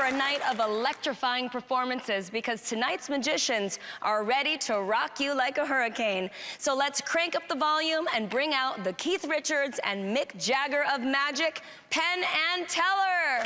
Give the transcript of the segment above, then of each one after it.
a night of electrifying performances because tonight's magicians are ready to rock you like a hurricane. So let's crank up the volume and bring out the Keith Richards and Mick Jagger of magic, Penn and Teller.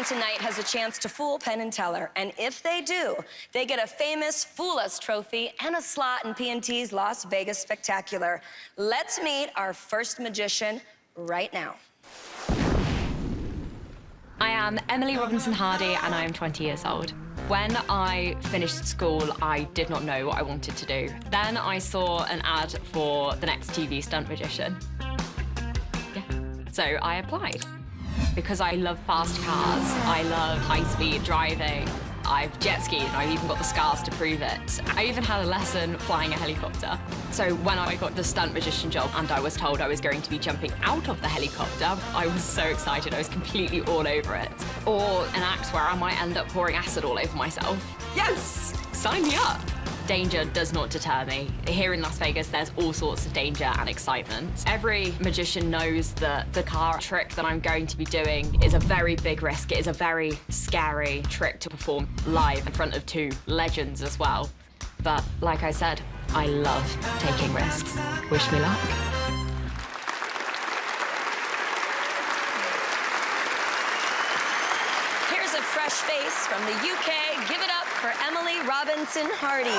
Tonight has a chance to fool Penn and Teller, and if they do, they get a famous Fool Us trophy and a slot in P&T's Las Vegas Spectacular. Let's meet our first magician right now. I am Emily Robinson Hardy, and I am 20 years old. When I finished school, I did not know what I wanted to do. Then I saw an ad for the next TV stunt magician. Yeah. So I applied. Because I love fast cars, I love high-speed driving, I've jet skied, and I've even got the scars to prove it. I even had a lesson flying a helicopter. So when I got the stunt magician job and I was told I was going to be jumping out of the helicopter, I was so excited, I was completely all over it. Or an act where I might end up pouring acid all over myself. Yes, sign me up. Danger does not deter me. Here in Las Vegas, there's all sorts of danger and excitement. Every magician knows that the car trick that I'm going to be doing is a very big risk. It is a very scary trick to perform live in front of two legends as well. But like I said, I love taking risks. Wish me luck. Here's a fresh face from the UK. Give it up for Emily Robinson Hardy.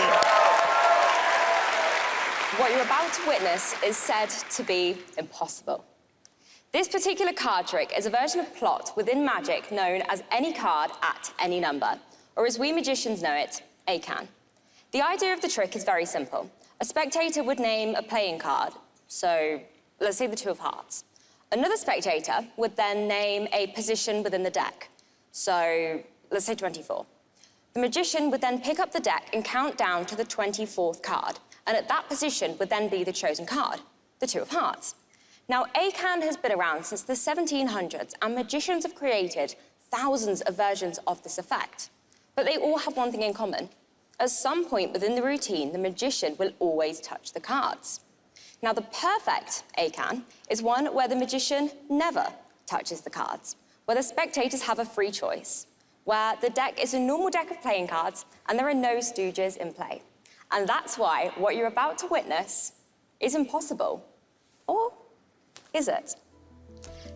What you're about to witness is said to be impossible. This particular card trick is a version of plot within magic known as any card at any number, or as we magicians know it, ACAN. The idea of the trick is very simple. A spectator would name a playing card, so let's say the Two of Hearts. Another spectator would then name a position within the deck, so let's say 24. The magician would then pick up the deck and count down to the 24th card, and at that position would then be the chosen card, the Two of Hearts. Now, ACAN has been around since the 1700s, and magicians have created thousands of versions of this effect. But they all have one thing in common. At some point within the routine, the magician will always touch the cards. Now, the perfect ACAN is one where the magician never touches the cards, where the spectators have a free choice, where the deck is a normal deck of playing cards and there are no stooges in play. And that's why what you're about to witness is impossible. Or is it?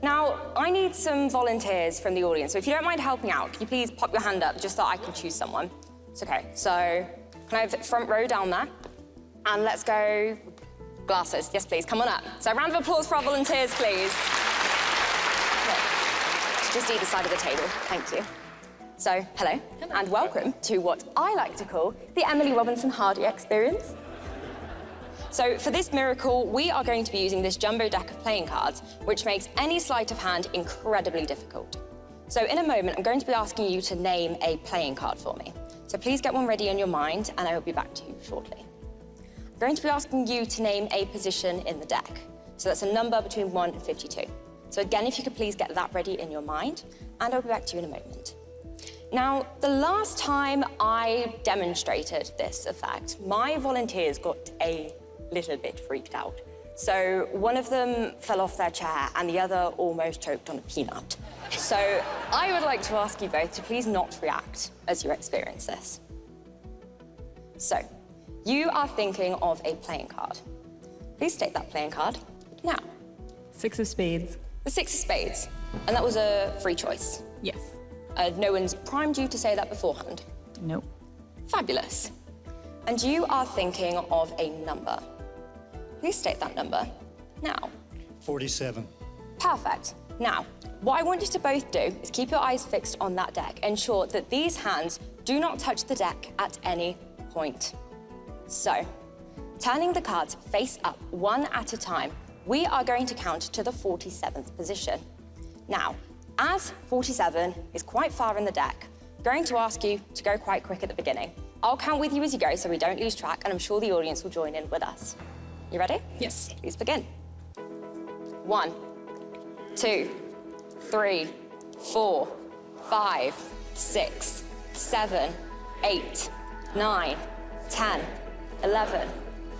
Now, I need some volunteers from the audience, so if you don't mind helping out, can you please pop your hand up just so I can choose someone? It's okay, so can I have the front row down there? And let's go glasses. Yes, please, come on up. So a round of applause for our volunteers, please. Just either side of the table, thank you. So, hello, and welcome to what I like to call the Emily Robinson Hardy experience. So, for this miracle, we are going to be using this jumbo deck of playing cards, which makes any sleight of hand incredibly difficult. So, in a moment, I'm going to be asking you to name a playing card for me. So please get one ready in your mind, and I will be back to you shortly. I'm going to be asking you to name a position in the deck. So that's a number between 1 and 52. So again, if you could please get that ready in your mind, and I'll be back to you in a moment. Now, the last time I demonstrated this effect, my volunteers got a little bit freaked out. So one of them fell off their chair and the other almost choked on a peanut. So I would like to ask you both to please not react as you experience this. So, you are thinking of a playing card. Please state that playing card now. 6 of spades. The 6 of spades. And that was a free choice? Yes. No one's primed you to say that beforehand? Nope. Fabulous. And you are thinking of a number. Please state that number now. 47. Perfect. Now, what I want you to both do is keep your eyes fixed on that deck. Ensure that these hands do not touch the deck at any point. So, turning the cards face up one at a time, we are going to count to the 47th position. Now, as 47 is quite far in the deck, I'm going to ask you to go quite quick at the beginning. I'll count with you as you go so we don't lose track, and I'm sure the audience will join in with us. You ready? Yes. Please begin. 1, 2, 3, 4, 5, 6, 7, 8, 9, 10, 11,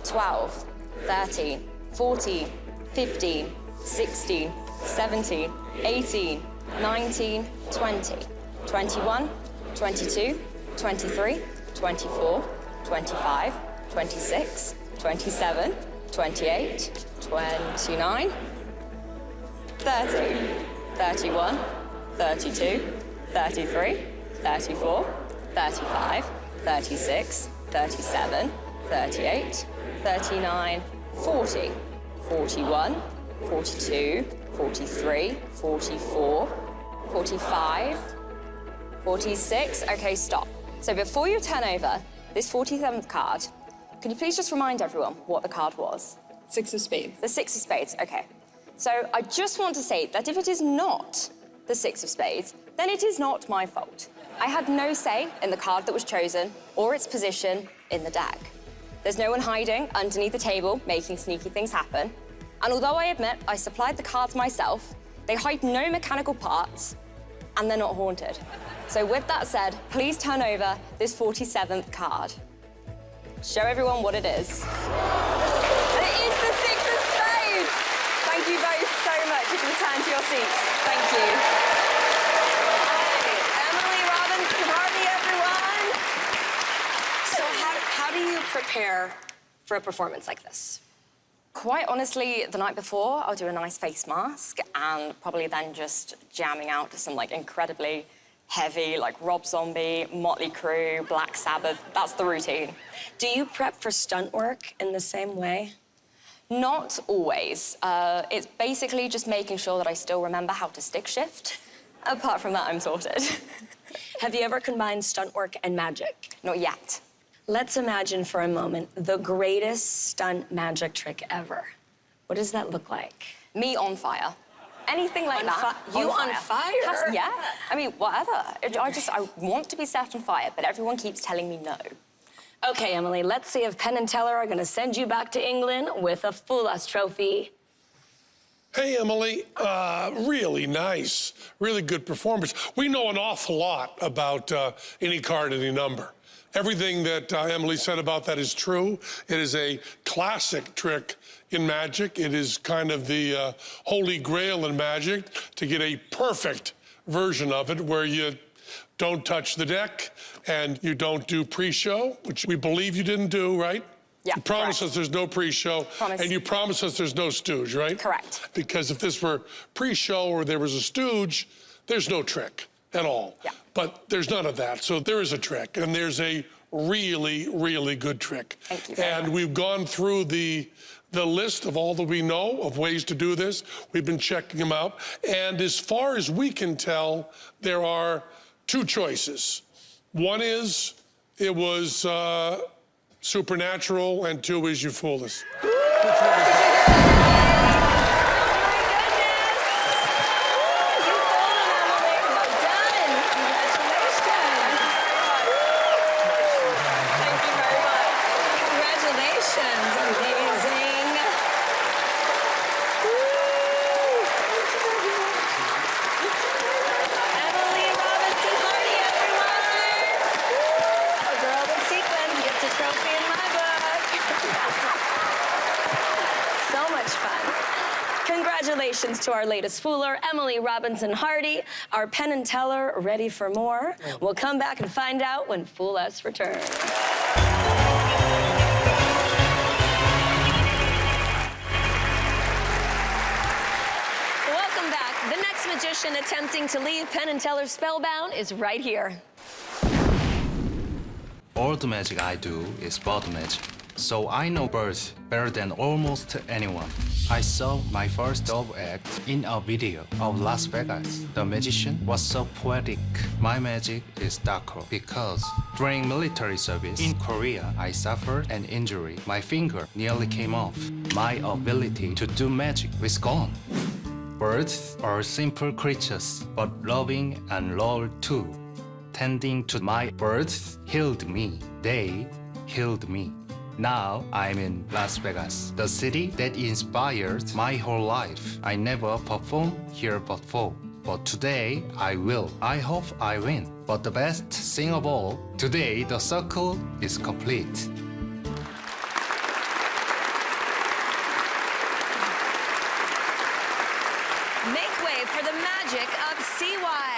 12, 13, 14, 15, 16, 17, 18, 19, 20, 21, 22, 23, 24, 25, 26, 27, 28, 29, 30, 31, 32, 33, 34, 35, 36, 37, 38, 39, 40, 41, 42, 43, 44, 45, 46. Okay, stop. So before you turn over this 47th card, can you please just remind everyone what the card was? 6 of spades. The 6 of spades, okay. So I just want to say that if it is not the 6 of spades, then it is not my fault. I had no say in the card that was chosen or its position in the deck. There's no one hiding underneath the table making sneaky things happen. And although I admit I supplied the cards myself, they hide no mechanical parts and they're not haunted. So with that said, please turn over this 47th card. Show everyone what it is. And it is the 6 of spades! Thank you both so much. You can return to your seats. Thank you. Hi, Emily Robinson, Hardy, everyone. So how do you prepare for a performance like this? Quite honestly, the night before, I'll do a nice face mask and probably then just jamming out to some incredibly heavy, Rob Zombie, Motley Crue, Black Sabbath. That's the routine. Do you prep for stunt work in the same way? Not always. It's basically just making sure that I still remember how to stick shift. Apart from that, I'm sorted. Have you ever combined stunt work and magic? Not yet. Let's imagine for a moment the greatest stunt magic trick ever. What does that look like? Me on fire. Anything like that. You on fire? Yeah. I mean, whatever. I want to be set on fire, but everyone keeps telling me no. Okay, Emily, let's see if Penn and Teller are gonna send you back to England with a Fool Us trophy. Hey, Emily, really nice, really good performance. We know an awful lot about any card, any number. Everything that Emily said about that is true. It is a classic trick in magic. It is kind of the holy grail in magic to get a perfect version of it where you don't touch the deck and you don't do pre-show, which we believe you didn't do, right? Yeah, You promise correct. us there's no pre-show, Promise. and you promise us there's no stooge, right? Correct. Because if this were pre-show or there was a stooge, there's no trick at all. Yeah. But there's none of that, so there is a trick, and there's a really, really good trick. Thank you very and much. we've gone through the list of all that we know of ways to do this. We've been checking them out, and as far as we can tell, there are 2 choices. One is it was supernatural, and 2 is you fooled us. Which one is it? Congratulations to our latest fooler, Emily Robinson Hardy. Our Penn and Teller ready for more. We'll come back and find out when Fool Us returns. Welcome back. The next magician attempting to leave Penn and Teller spellbound is right here. All the magic I do is bird magic, so I know birds better than almost anyone. I saw my first dove act in a video of Las Vegas. The magician was so poetic. My magic is darker because during military service in Korea, I suffered an injury. My finger nearly came off. My ability to do magic was gone. Birds are simple creatures, but loving and loyal too. Tending to my birds healed me. They healed me. Now I'm in Las Vegas, the city that inspired my whole life. I never performed here before. but today I will. I hope I win. But the best thing of all, today the circle is complete. Make way for the magic of CY.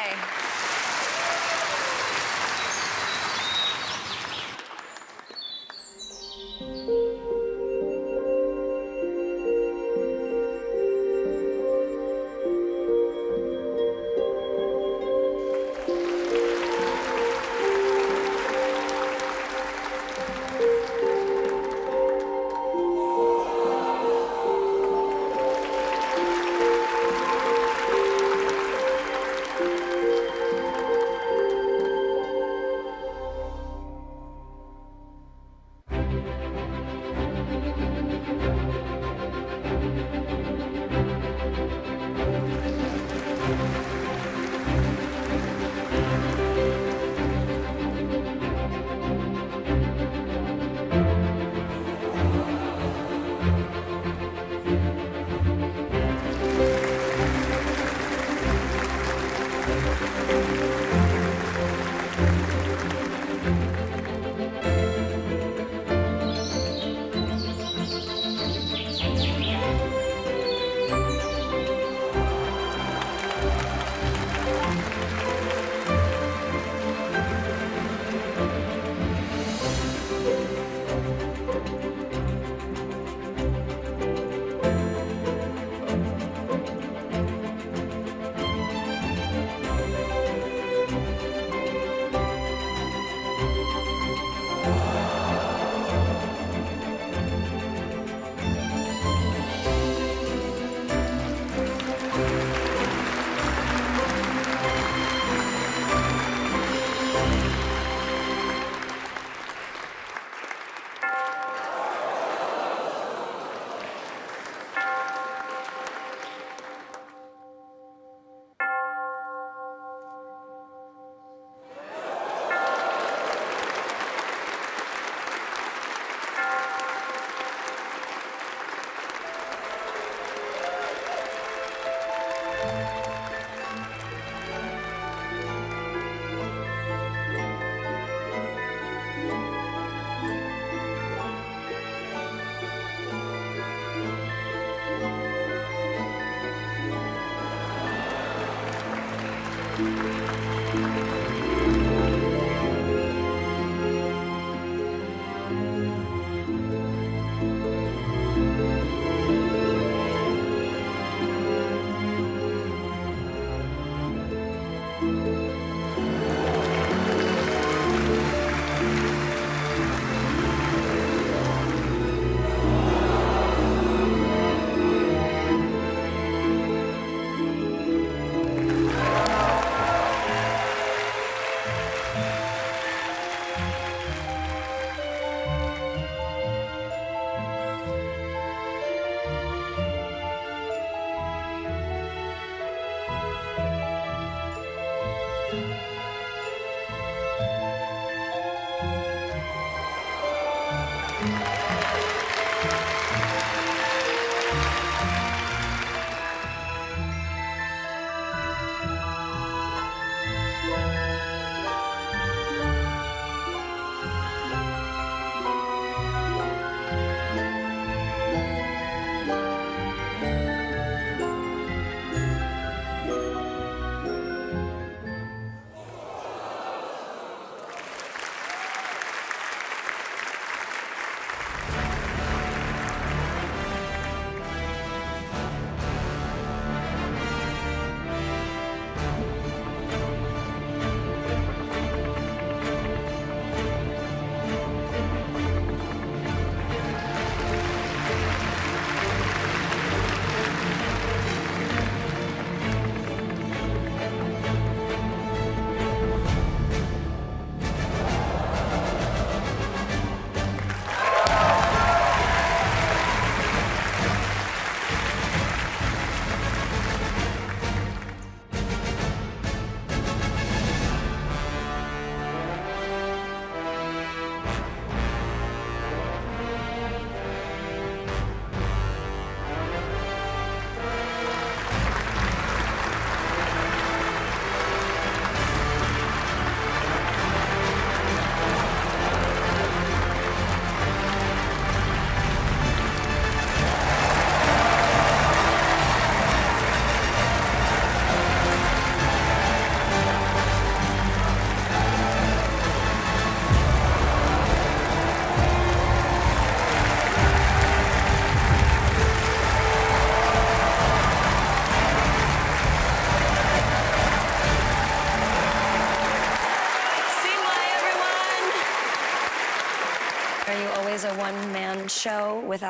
always a one-man show with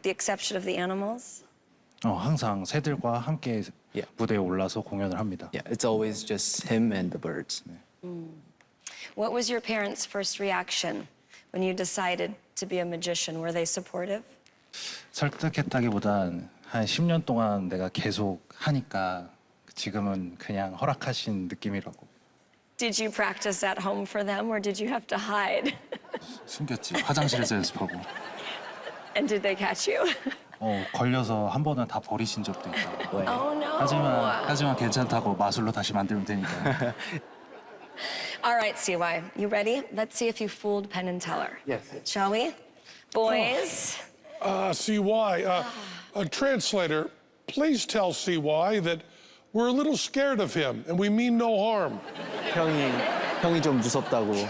the exception of the animals? 항상 새들과 함께 Yeah. 무대에 올라서 공연을 합니다. Yeah, it's always just him and the birds. What was your parents' first reaction when you decided to be a magician? Were they supportive? 설득했다기보단 한 10년 동안 내가 계속 하니까 지금은 그냥 허락하신 느낌이라고. Did you practice at home for them, or did you have to hide? 숨겼지. 화장실에서 연습하고. And did they catch you? 걸려서 한 번은 다 버리신 적도 있다. Oh, no. 하지만 괜찮다고 마술로 다시 만들면 되니까. All right, CY, you ready? Let's see if you fooled Penn and Teller. Yes. Shall we? Boys. CY, translator, please tell CY that we're a little scared of him and we mean no harm. 형이 좀 무섭다고.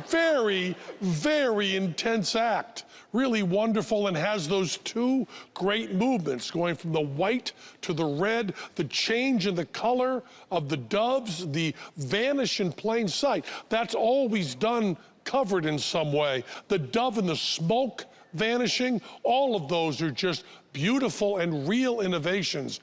Very, very intense act. Really wonderful, and has those two great movements going from the white to the red, the change in the color of the doves, the vanish in plain sight. That's always done covered in some way. The dove and the smoke vanishing, all of those are just beautiful and real innovations.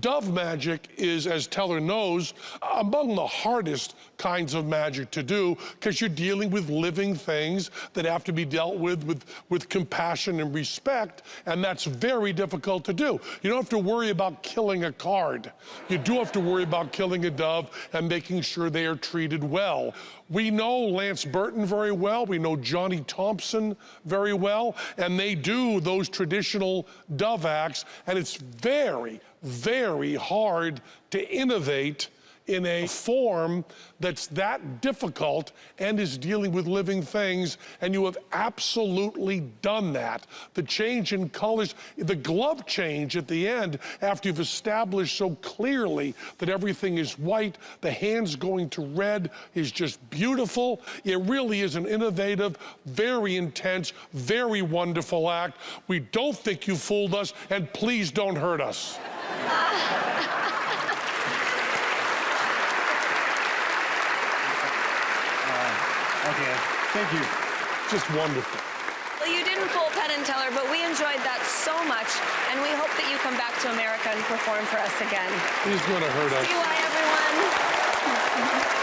Dove magic is, as Teller knows, among the hardest kinds of magic to do because you're dealing with living things that have to be dealt with compassion and respect, and that's very difficult to do. You don't have to worry about killing a card. You do have to worry about killing a dove and making sure they are treated well. We know Lance Burton very well. We know Johnny Thompson very well, and they do those traditional dove acts, and it's very, very hard to innovate in a form that's that difficult and is dealing with living things, and you have absolutely done that. The change in colors, the glove change at the end after you've established so clearly that everything is white, the hands going to red is just beautiful. It really is an innovative, very intense, very wonderful act. We don't think you fooled us, and please don't hurt us. Okay, thank you. Just wonderful. Well, you didn't fool Penn and Teller, but we enjoyed that so much, and we hope that you come back to America and perform for us again. He's going to hurt us. CY, everyone.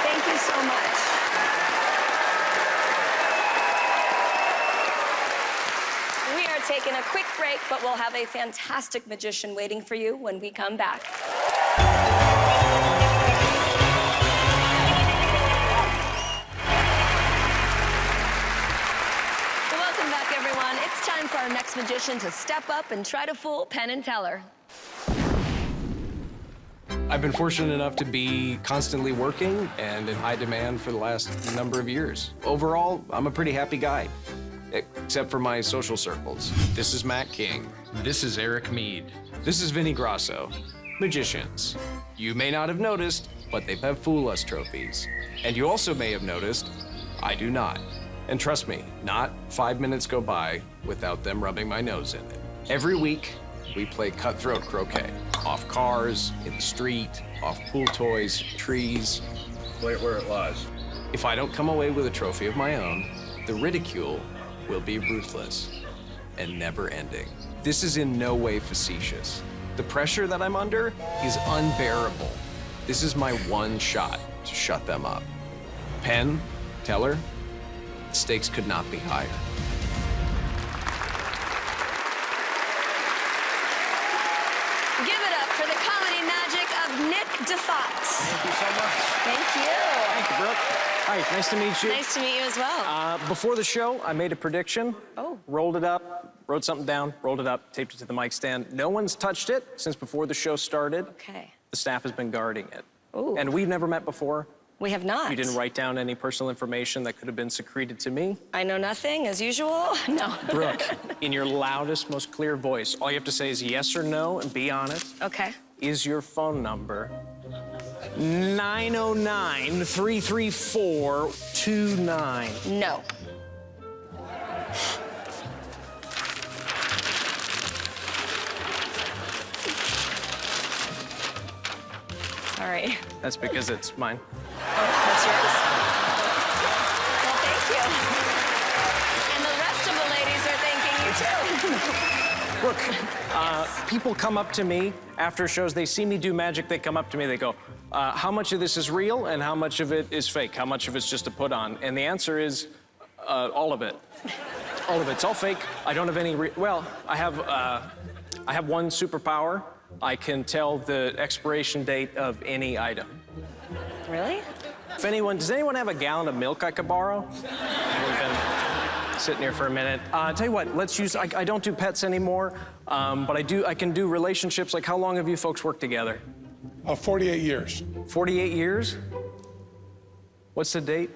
Thank you so much. We are taking a quick break, but we'll have a fantastic magician waiting for you when we come back. Welcome back, everyone. It's time for our next magician to step up and try to fool Penn and Teller. I've been fortunate enough to be constantly working and in high demand for the last number of years. Overall, I'm a pretty happy guy, except for my social circles. This is Matt King. This is Eric Mead. This is Vinny Grasso. Magicians. You may not have noticed, but they have Fool Us trophies. And you also may have noticed, I do not. And trust me, not 5 minutes go by without them rubbing my nose in it. Every week, we play cutthroat croquet. Off cars, in the street, off pool toys, trees. Play it where it lies. If I don't come away with a trophy of my own, the ridicule will be ruthless and never ending. This is in no way facetious. The pressure that I'm under is unbearable. This is my one shot to shut them up. Penn, Teller, the stakes could not be higher. Give it up for the comedy magic of Nick Diffatte. Thank you so much. Thank you. Thank you, Brooke. Hi, nice to meet you. Nice to meet you as well. Before the show, I made a prediction. Oh. Rolled it up, wrote something down, rolled it up, taped it to the mic stand. No one's touched it since before the show started. Okay. The staff has been guarding it. Ooh. And we've never met before. We have not. You didn't write down any personal information that could have been secreted to me. I know nothing, as usual. No. Brooke, in your loudest, most clear voice, all you have to say is yes or no and be honest. Okay. Is your phone number 909-334-29? No. Sorry. That's because it's mine. Oh, that's yours? Well, thank you. Brooke, people come up to me after shows, they see me do magic, they come up to me, they go, how much of this is real and how much of it is fake? How much of it's just a put on? And the answer is all of it. All of it. It's all fake. I don't have any, well, I have one superpower. I can tell the expiration date of any item. Really? Does anyone have a gallon of milk I could borrow? We've been sitting here for a minute. Tell you what, let's use, I don't do pets anymore, but I can do relationships. Like, how long have you folks worked together? 48 years. 48 years? What's the date?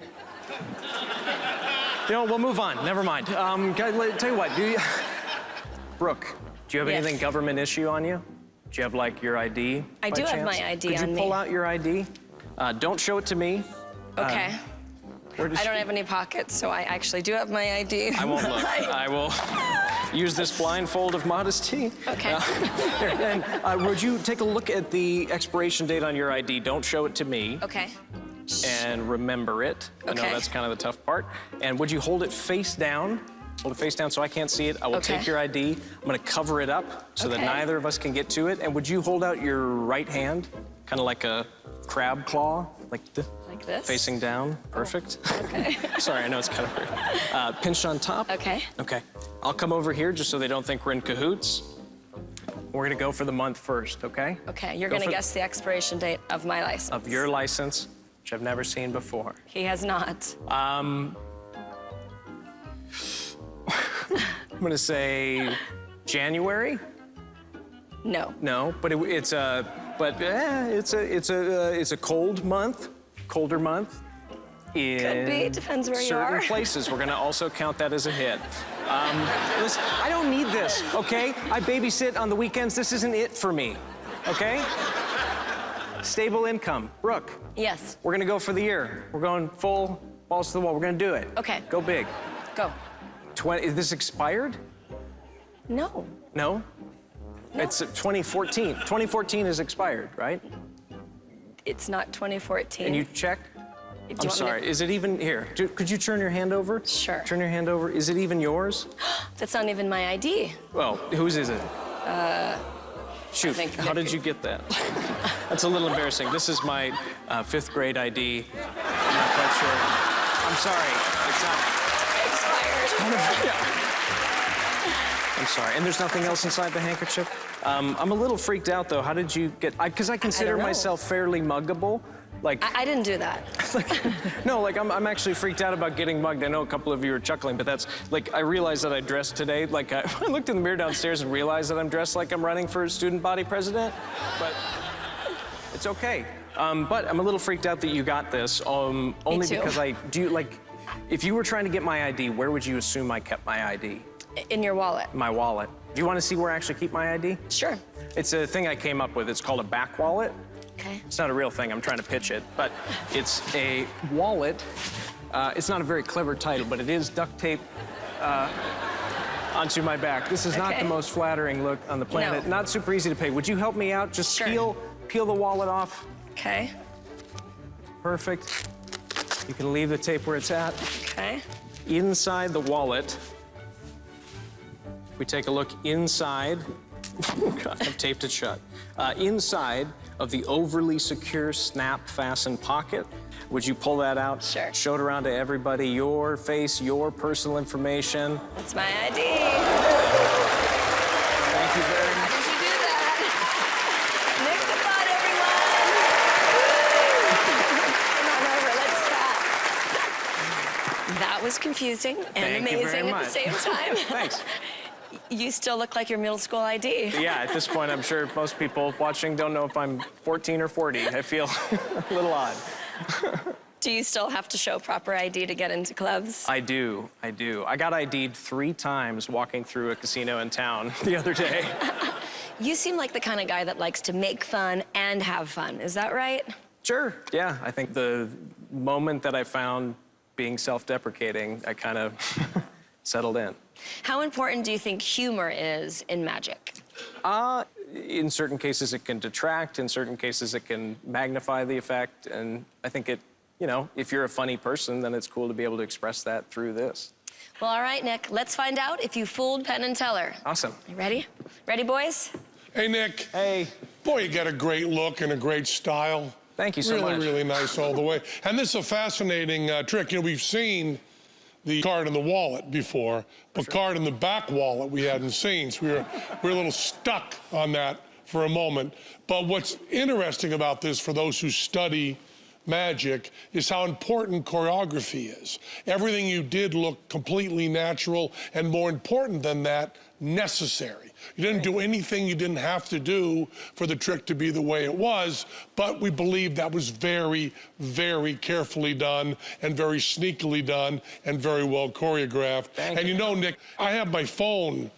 You know, we'll move on. Never mind. Tell you what, Brooke, do you have anything government issue on you? Do you have, like, your ID? I do have my ID on me. Could you pull out your ID? Don't show it to me. Okay. I don't have any pockets, so I actually do have my ID. I won't look. I will use this blindfold of modesty. Okay. Here, and would you take a look at the expiration date on your ID? Don't show it to me. Okay. And remember it. I know Okay. that's kind of the tough part. And would you hold it face down? Hold it face down so I can't see it. I will take your ID. I'm gonna cover it up so that neither of us can get to it. And would you hold out your right hand, kind of like a crab claw, like this? Like this? Facing down. Perfect. Okay. Sorry, I know it's kind of weird. Pinched on top. Okay. Okay. I'll come over here just so they don't think we're in cahoots. We're gonna go for the month first, okay? Okay, you're gonna guess the expiration date of my license. Of your license, which I've never seen before. He has not. I'm gonna say January. No. No, but it's a cold month, colder month. Could be, depends where you are. Certain places, we're gonna also count that as a hit. Listen, I don't need this, okay? I babysit on the weekends. This isn't it for me, okay? Stable income. Brooke. Yes. We're gonna go for the year. We're going full balls to the wall. We're gonna do it. Okay. Go big. Go. Is this expired? No. No? It's 2014. 2014 is expired, right? It's not 2014. And you checked? Do you I'm want me sorry. Is it even here? Could you turn your hand over? Sure. Turn your hand over. Is it even yours? That's not even my ID. Well, whose is it? Shoot. think How Nick- did you get that? That's a little embarrassing. This is my 5th grade ID. I'm not quite sure. I'm sorry. It's not. Expired. Yeah. I'm sorry. And there's nothing else inside the handkerchief? I'm a little freaked out, though. How did you get... Because I consider know. myself fairly muggable. Like... I didn't do that. No, like, I'm actually freaked out about getting mugged. I know a couple of you are chuckling, but that's... Like, I realized that I dressed today. Like, I looked in the mirror downstairs and realized that I'm dressed like I'm running for student body president. But it's okay. But I'm a little freaked out that you got this. Only too. because if you were trying to get my ID, where would you assume I kept my ID? In your wallet. My wallet. Do you want to see where I actually keep my ID? Sure. It's a thing I came up with. It's called a back wallet. Okay. It's not a real thing. I'm trying to pitch it. But it's a wallet. It's not a very clever title, but it is duct tape onto my back. This is not the most flattering look on the planet. No. Not super easy to pay. Would you help me out? Just Sure. peel the wallet off. Okay. Perfect. You can leave the tape where it's at. Okay. Inside the wallet, we take a look inside. God, I've taped it shut. Inside of the overly secure snap fasten pocket. Would you pull that out? Sure. Show it around to everybody. Your face, your personal information. That's my ID. Thank you very much. How did you do that? Nick Diffatte, everyone. Come on over, let's chat. That was confusing and Thank you very amazing at much. the same time. Thanks. You still look like your middle school ID. Yeah, at this point, I'm sure most people watching don't know if I'm 14 or 40. I feel a little odd. Do you still have to show proper ID to get into clubs? I do. I got ID'd 3 times walking through a casino in town the other day. You seem like the kind of guy that likes to make fun and have fun. Is that right? Sure, yeah. I think the moment that I found being self-deprecating, I kind of settled in. How important do you think humor is in magic? In certain cases, it can detract. In certain cases, it can magnify the effect. And I think if you're a funny person, then it's cool to be able to express that through this. Well, all right, Nick, let's find out if you fooled Penn and Teller. Awesome. You ready? Ready, boys? Hey, Nick. Hey. Boy, you got a great look and a great style. Thank you so much. Really nice all the way. And this is a fascinating trick. You know, we've seen the card in the wallet before, but card in the back wallet we hadn't seen. So we were a little stuck on that for a moment. But what's interesting about this for those who study magic is how important choreography is. Everything you did looked completely natural, and more important than that, necessary. You didn't do anything you didn't have to do for the trick to be the way it was, but we believe that was very, very carefully done and very sneakily done and very well choreographed. Thank and you know, Nick, I have my phone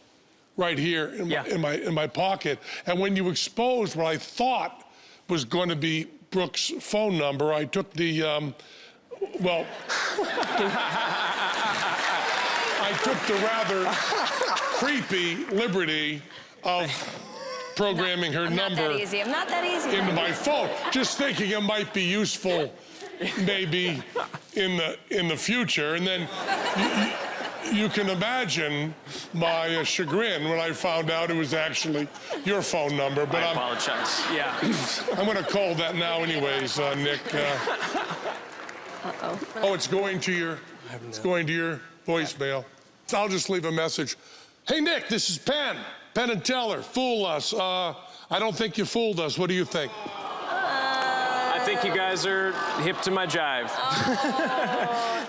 right here in my pocket, and when you exposed what I thought was going to be Brooke's phone number, I took the, I took the rather creepy liberty of programming her number I'm not that easy. into my phone, just thinking it might be useful maybe in the future. And then you can imagine my chagrin when I found out it was actually your phone number. But I apologize. Yeah. I'm going to call that now anyways, Nick. Oh, it's going to your voicemail. I'll just leave a message. Hey, Nick, this is Penn and Teller. Fool us. I don't think you fooled us. What do you think? I think you guys are hip to my jive.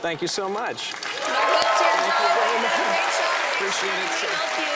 Thank you so much. Thank you very much. Appreciate it. Thank you.